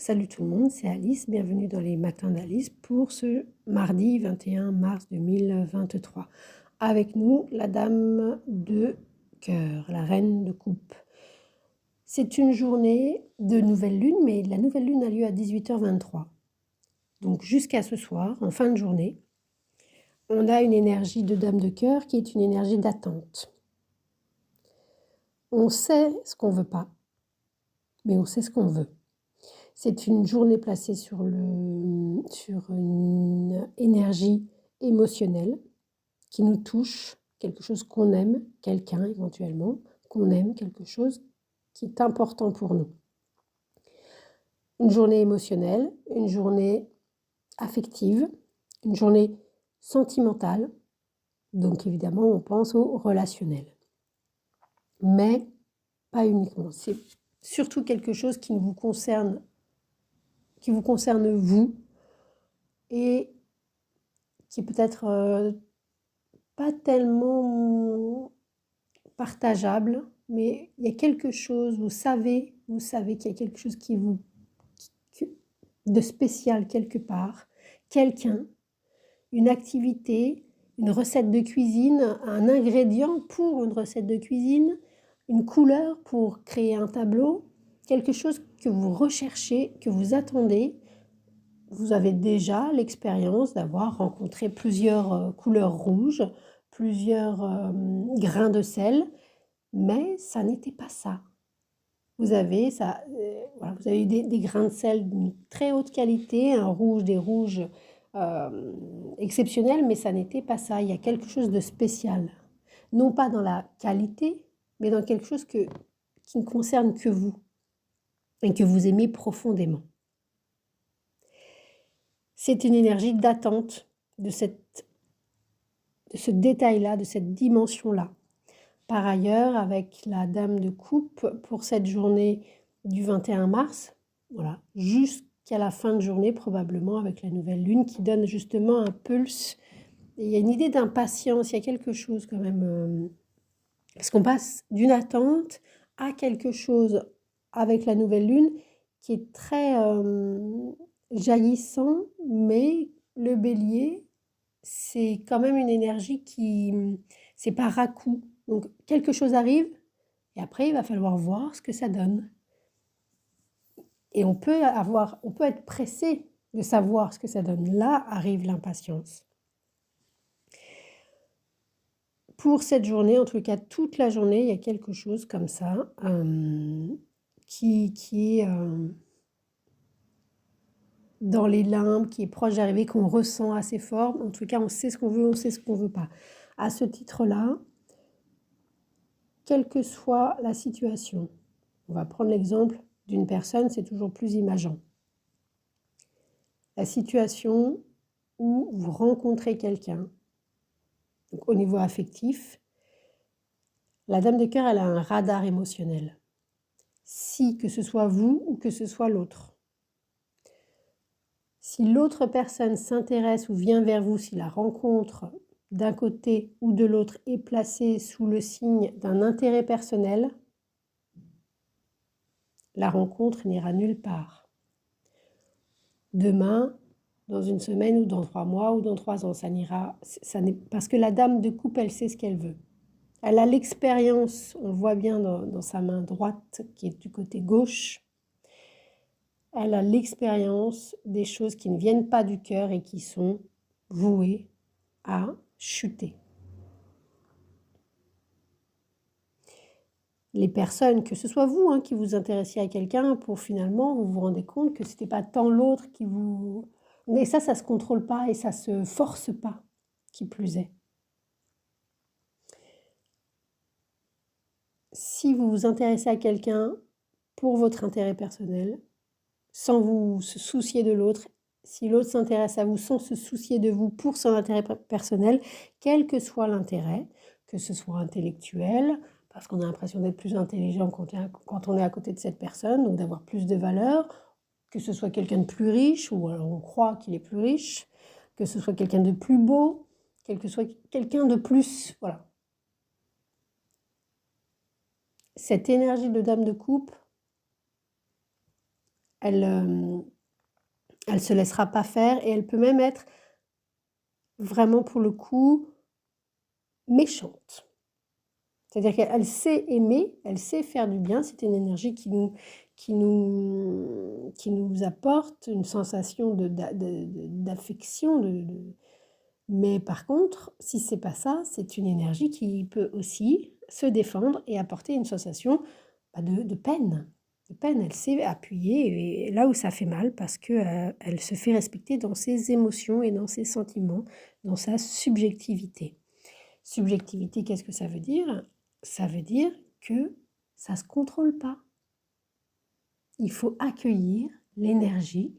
Salut tout le monde, c'est Alice, bienvenue dans les matins d'Alice pour ce mardi 21 mars 2023. Avec nous, la dame de cœur, la reine de coupe. C'est une journée de nouvelle lune, mais la nouvelle lune a lieu à 18h23. Donc jusqu'à ce soir, en fin de journée, on a une énergie de dame de cœur qui est une énergie d'attente. On sait ce qu'on veut pas, mais on sait ce qu'on veut. C'est une journée placée sur une énergie émotionnelle qui nous touche, quelque chose qu'on aime, quelqu'un éventuellement, qu'on aime, quelque chose qui est important pour nous. Une journée émotionnelle, une journée affective, une journée sentimentale, donc évidemment on pense au relationnel. Mais pas uniquement, c'est surtout quelque chose qui vous concerne vous et qui est peut-être pas tellement partageable, mais il y a quelque chose, vous savez qu'il y a quelque chose de spécial quelque part, quelqu'un, une activité, une recette de cuisine, un ingrédient pour une recette de cuisine, une couleur pour créer un tableau, quelque chose que vous recherchez, que vous attendez. Vous avez déjà l'expérience d'avoir rencontré plusieurs couleurs rouges, plusieurs grains de sel, mais ça n'était pas ça. Vous avez, voilà, vous avez eu des grains de sel d'une très haute qualité, des rouges exceptionnels, mais ça n'était pas ça. Il y a quelque chose de spécial. Non pas dans la qualité, mais dans quelque chose qui ne concerne que vous et que vous aimez profondément. C'est une énergie d'attente de ce détail-là, de cette dimension-là. Par ailleurs, avec la dame de coupe, pour cette journée du 21 mars, voilà, jusqu'à la fin de journée probablement avec la nouvelle lune qui donne justement un pulse. Et il y a une idée d'impatience, il y a quelque chose quand même, parce qu'on passe d'une attente à quelque chose avec la nouvelle lune qui est très jaillissant, mais le bélier, c'est quand même une énergie c'est par à-coup. Donc quelque chose arrive et après il va falloir voir ce que ça donne. Et on peut être pressé de savoir ce que ça donne. Là arrive l'impatience. Pour cette journée, en tout cas toute la journée, il y a quelque chose comme ça qui est dans les limbes, qui est proche d'arriver, qu'on ressent assez fort. En tout cas, on sait ce qu'on veut, on sait ce qu'on ne veut pas. À ce titre-là, quelle que soit la situation, on va prendre l'exemple d'une personne, c'est toujours plus imageant. La situation où vous rencontrez quelqu'un, donc au niveau affectif, la dame de cœur, elle a un radar émotionnel. Si que ce soit vous ou que ce soit l'autre. Si l'autre personne s'intéresse ou vient vers vous, si la rencontre d'un côté ou de l'autre est placée sous le signe d'un intérêt personnel, la rencontre n'ira nulle part. Demain, dans une semaine ou dans 3 mois ou dans 3 ans, parce que la dame de coupe, elle sait ce qu'elle veut. Elle a l'expérience, on le voit bien dans sa main droite qui est du côté gauche, elle a l'expérience des choses qui ne viennent pas du cœur et qui sont vouées à chuter. Les personnes, que ce soit vous qui vous intéressiez à quelqu'un, pour finalement vous vous rendez compte que ce n'était pas tant l'autre qui vous... Mais ça ne se contrôle pas et ça ne se force pas, qui plus est. Si vous vous intéressez à quelqu'un pour votre intérêt personnel, sans vous se soucier de l'autre, si l'autre s'intéresse à vous sans se soucier de vous pour son intérêt personnel, quel que soit l'intérêt, que ce soit intellectuel, parce qu'on a l'impression d'être plus intelligent quand on est à côté de cette personne, donc d'avoir plus de valeur, que ce soit quelqu'un de plus riche, ou alors on croit qu'il est plus riche, que ce soit quelqu'un de plus beau, quel que soit quelqu'un de plus, voilà. Cette énergie de dame de coupe, elle se laissera pas faire et elle peut même être vraiment pour le coup méchante. C'est-à-dire qu'elle sait aimer, elle sait faire du bien, c'est une énergie qui nous apporte une sensation d'affection, mais par contre, si c'est pas ça, c'est une énergie qui peut aussi se défendre et apporter une sensation de peine. De peine, elle sait appuyer et là où ça fait mal parce que elle se fait respecter dans ses émotions et dans ses sentiments, dans sa subjectivité. Subjectivité, qu'est-ce que ça veut dire? Ça veut dire que ça se contrôle pas. Il faut accueillir l'énergie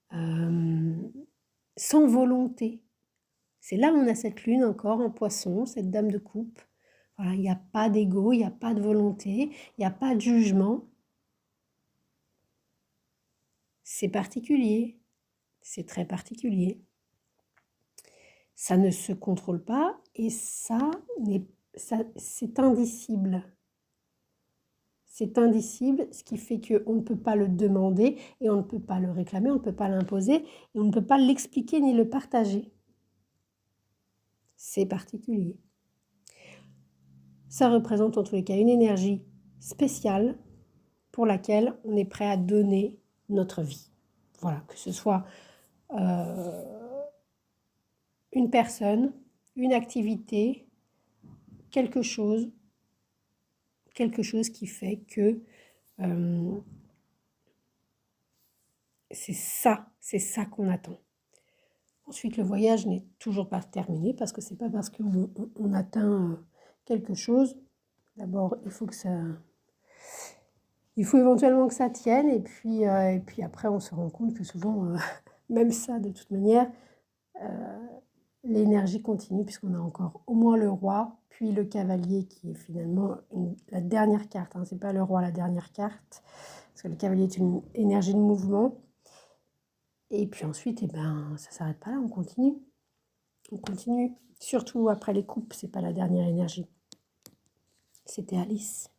sans volonté. C'est là où on a cette lune encore en poisson, cette dame de coupe. Voilà, il n'y a pas d'ego, il n'y a pas de volonté, il n'y a pas de jugement. C'est particulier, c'est très particulier. Ça ne se contrôle pas et c'est indicible. C'est indicible, ce qui fait qu'on ne peut pas le demander et on ne peut pas le réclamer, on ne peut pas l'imposer et on ne peut pas l'expliquer ni le partager. C'est particulier. Ça représente en tous les cas une énergie spéciale pour laquelle on est prêt à donner notre vie. Voilà, que ce soit une personne, une activité, quelque chose qui fait que c'est ça qu'on attend. Ensuite, le voyage n'est toujours pas terminé parce que c'est pas parce qu'on atteint quelque chose. D'abord, il faut éventuellement que ça tienne et puis après, on se rend compte que souvent, même ça, de toute manière, l'énergie continue puisqu'on a encore au moins le roi, puis le cavalier qui est finalement la dernière carte. Hein, c'est pas le roi la dernière carte parce que le cavalier est une énergie de mouvement. Et puis ensuite, ça s'arrête pas là, on continue. On continue. Surtout après les coupes, c'est pas la dernière énergie. C'était Alice.